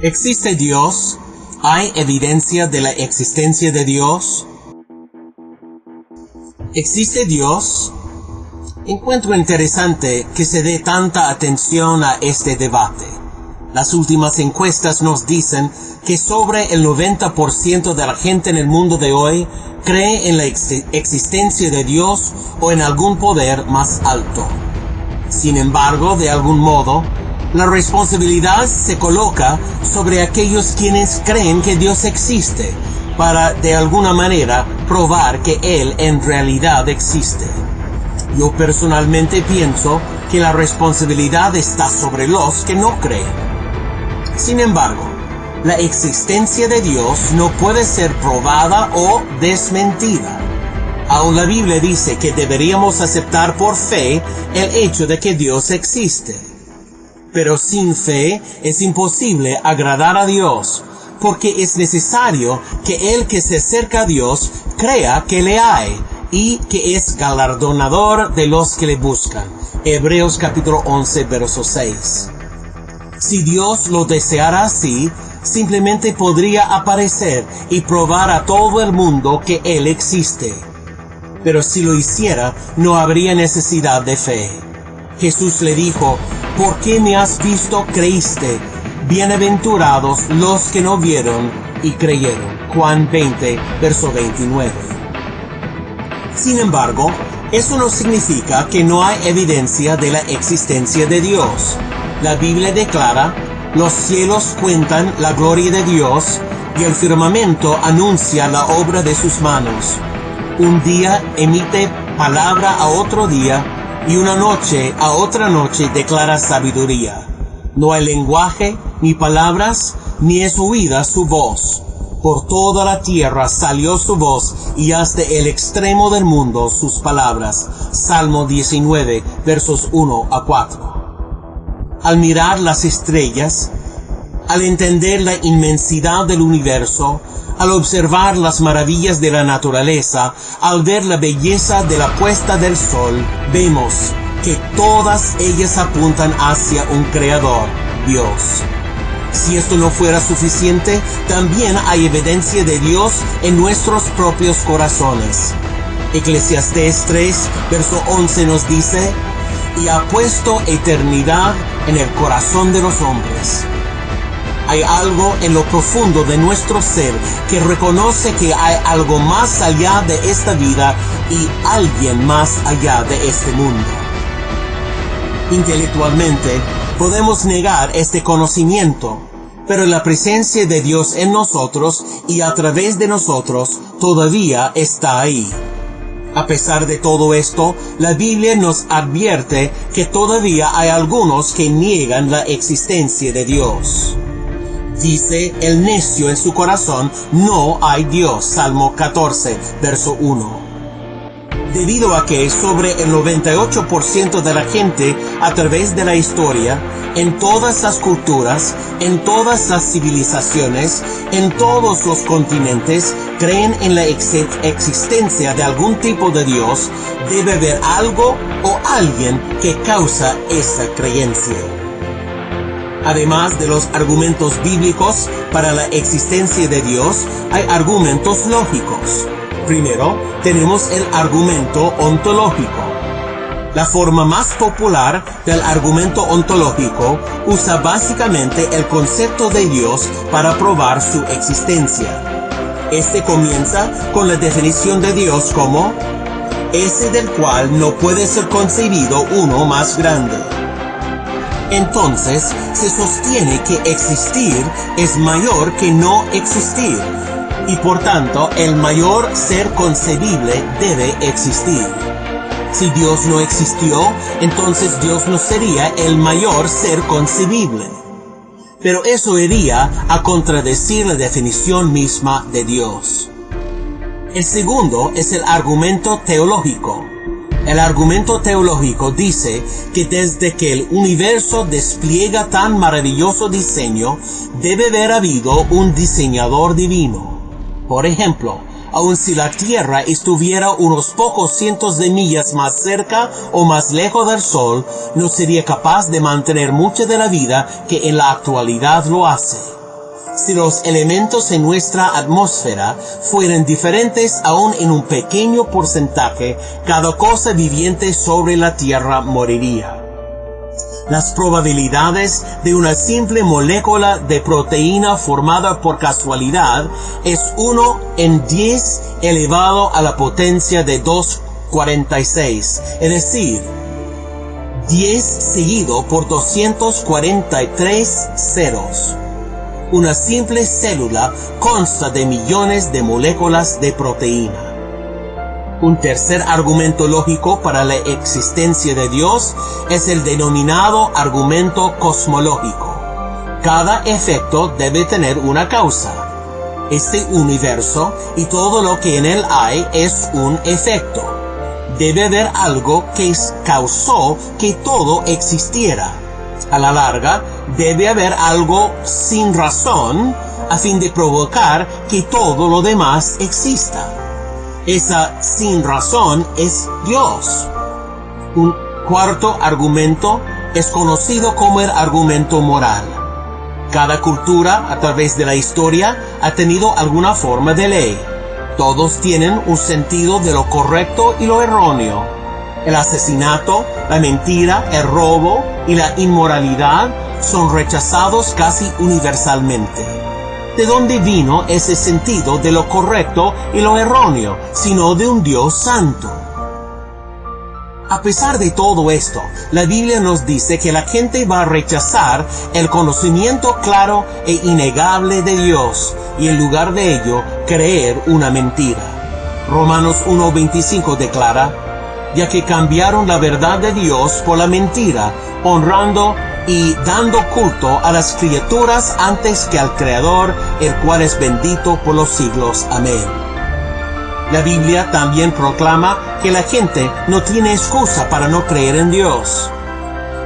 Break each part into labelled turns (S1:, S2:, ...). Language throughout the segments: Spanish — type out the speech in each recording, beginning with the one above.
S1: ¿Existe Dios? ¿Hay evidencia de la existencia de Dios? ¿Existe Dios? Encuentro interesante que se dé tanta atención a este debate. Las últimas encuestas nos dicen que sobre el 90% de la gente en el mundo de hoy cree en la existencia de Dios o en algún poder más alto. Sin embargo, de algún modo, la responsabilidad se coloca sobre aquellos quienes creen que Dios existe, para de alguna manera probar que Él en realidad existe. Yo personalmente pienso que la responsabilidad está sobre los que no creen. Sin embargo, la existencia de Dios no puede ser probada o desmentida. Aún la Biblia dice que deberíamos aceptar por fe el hecho de que Dios existe. Pero sin fe es imposible agradar a Dios, porque es necesario que el que se acerca a Dios crea que le hay y que es galardonador de los que le buscan. Hebreos capítulo 11, verso 6. Si Dios lo deseara así, simplemente podría aparecer y probar a todo el mundo que Él existe. Pero si lo hiciera, no habría necesidad de fe. Jesús le dijo: ¿por qué me has visto, creíste? Bienaventurados los que no vieron y creyeron. Juan 20, verso 29. Sin embargo, eso no significa que no hay evidencia de la existencia de Dios. La Biblia declara: los cielos cuentan la gloria de Dios y el firmamento anuncia la obra de sus manos. Un día emite palabra a otro día, y una noche a otra noche declara sabiduría. No hay lenguaje, ni palabras, ni es oída su voz. Por toda la tierra salió su voz, y hasta el extremo del mundo sus palabras. Salmo 19, versos 1 a 4. Al mirar las estrellas, al entender la inmensidad del universo, al observar las maravillas de la naturaleza, al ver la belleza de la puesta del sol, vemos que todas ellas apuntan hacia un Creador, Dios. Si esto no fuera suficiente, también hay evidencia de Dios en nuestros propios corazones. Eclesiastés 3, verso 11 nos dice: y ha puesto eternidad en el corazón de los hombres. Hay algo en lo profundo de nuestro ser que reconoce que hay algo más allá de esta vida y alguien más allá de este mundo. Intelectualmente, podemos negar este conocimiento, pero la presencia de Dios en nosotros y a través de nosotros todavía está ahí. A pesar de todo esto, la Biblia nos advierte que todavía hay algunos que niegan la existencia de Dios. Dice el necio en su corazón: no hay Dios. Salmo 14, verso 1. Debido a que sobre el 98% de la gente a través de la historia, en todas las culturas, en todas las civilizaciones, en todos los continentes, creen en la existencia de algún tipo de Dios, debe haber algo o alguien que causa esa creencia. Además de los argumentos bíblicos para la existencia de Dios, hay argumentos lógicos. Primero, tenemos el argumento ontológico. La forma más popular del argumento ontológico usa básicamente el concepto de Dios para probar su existencia. Este comienza con la definición de Dios como ese del cual no puede ser concebido uno más grande. Entonces, se sostiene que existir es mayor que no existir, y por tanto, el mayor ser concebible debe existir. Si Dios no existió, entonces Dios no sería el mayor ser concebible. Pero eso iría a contradecir la definición misma de Dios. El segundo es el argumento teológico. El argumento teológico dice que desde que el universo despliega tan maravilloso diseño, debe haber habido un diseñador divino. Por ejemplo, aun si la Tierra estuviera unos pocos cientos de millas más cerca o más lejos del Sol, no sería capaz de mantener mucha de la vida que en la actualidad lo hace. Si los elementos en nuestra atmósfera fueran diferentes aún en un pequeño porcentaje, cada cosa viviente sobre la Tierra moriría. Las probabilidades de una simple molécula de proteína formada por casualidad es 1 en 10 elevado a la potencia de 246, es decir, 10 seguido por 243 ceros. Una simple célula consta de millones de moléculas de proteína. Un tercer argumento lógico para la existencia de Dios es el denominado argumento cosmológico. Cada efecto debe tener una causa. Este universo y todo lo que en él hay es un efecto. Debe haber algo que causó que todo existiera. A la larga, debe haber algo sin razón a fin de provocar que todo lo demás exista. Esa sin razón es Dios. Un cuarto argumento es conocido como el argumento moral. Cada cultura, a través de la historia, ha tenido alguna forma de ley. Todos tienen un sentido de lo correcto y lo erróneo. El asesinato, la mentira, el robo y la inmoralidad son rechazados casi universalmente. ¿De dónde vino ese sentido de lo correcto y lo erróneo, sino de un Dios santo? A pesar de todo esto, la Biblia nos dice que la gente va a rechazar el conocimiento claro e innegable de Dios y en lugar de ello creer una mentira. Romanos 1:25 declara: ya que cambiaron la verdad de Dios por la mentira, honrando y dando culto a las criaturas antes que al Creador, el cual es bendito por los siglos. Amén. La Biblia también proclama que la gente no tiene excusa para no creer en Dios,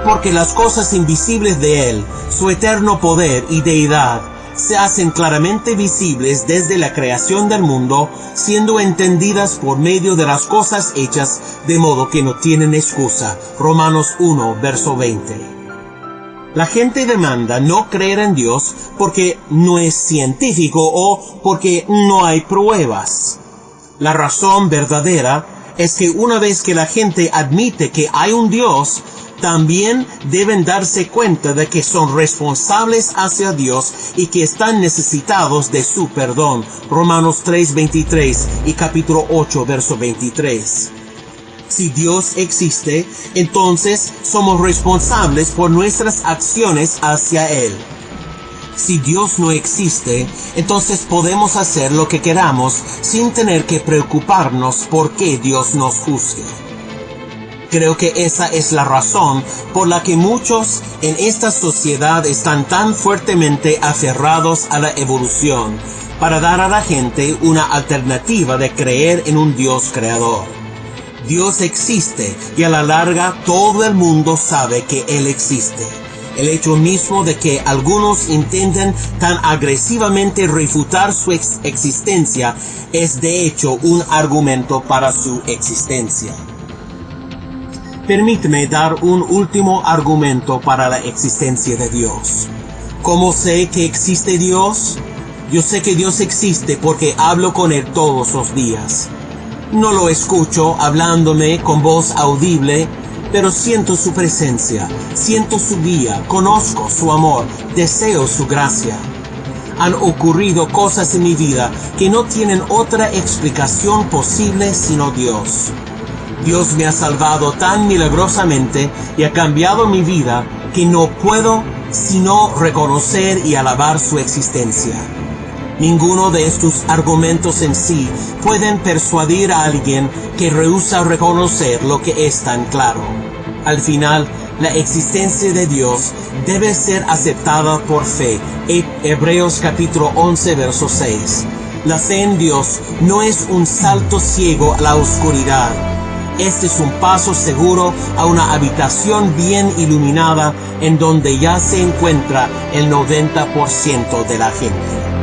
S1: porque las cosas invisibles de Él, su eterno poder y deidad, se hacen claramente visibles desde la creación del mundo, siendo entendidas por medio de las cosas hechas, de modo que no tienen excusa. Romanos 1, verso 20. La gente demanda no creer en Dios porque no es científico o porque no hay pruebas. La razón verdadera es que una vez que la gente admite que hay un Dios, también deben darse cuenta de que son responsables hacia Dios y que están necesitados de su perdón. Romanos 3:23 y capítulo 8, verso 23. Si Dios existe, entonces somos responsables por nuestras acciones hacia Él. Si Dios no existe, entonces podemos hacer lo que queramos sin tener que preocuparnos por qué Dios nos juzgue. Creo que esa es la razón por la que muchos en esta sociedad están tan fuertemente aferrados a la evolución, para dar a la gente una alternativa de creer en un Dios creador. Dios existe y a la larga todo el mundo sabe que Él existe. El hecho mismo de que algunos intenten tan agresivamente refutar su existencia es de hecho un argumento para su existencia. Permíteme dar un último argumento para la existencia de Dios. ¿Cómo sé que existe Dios? Yo sé que Dios existe porque hablo con Él todos los días. No lo escucho hablándome con voz audible, pero siento su presencia, siento su guía, conozco su amor, deseo su gracia. Han ocurrido cosas en mi vida que no tienen otra explicación posible sino Dios. Dios me ha salvado tan milagrosamente y ha cambiado mi vida que no puedo sino reconocer y alabar su existencia. Ninguno de estos argumentos en sí pueden persuadir a alguien que rehúsa reconocer lo que es tan claro. Al final, la existencia de Dios debe ser aceptada por fe. Hebreos capítulo 11, verso 6. La fe en Dios no es un salto ciego a la oscuridad. Este es un paso seguro a una habitación bien iluminada en donde ya se encuentra el 90% de la gente.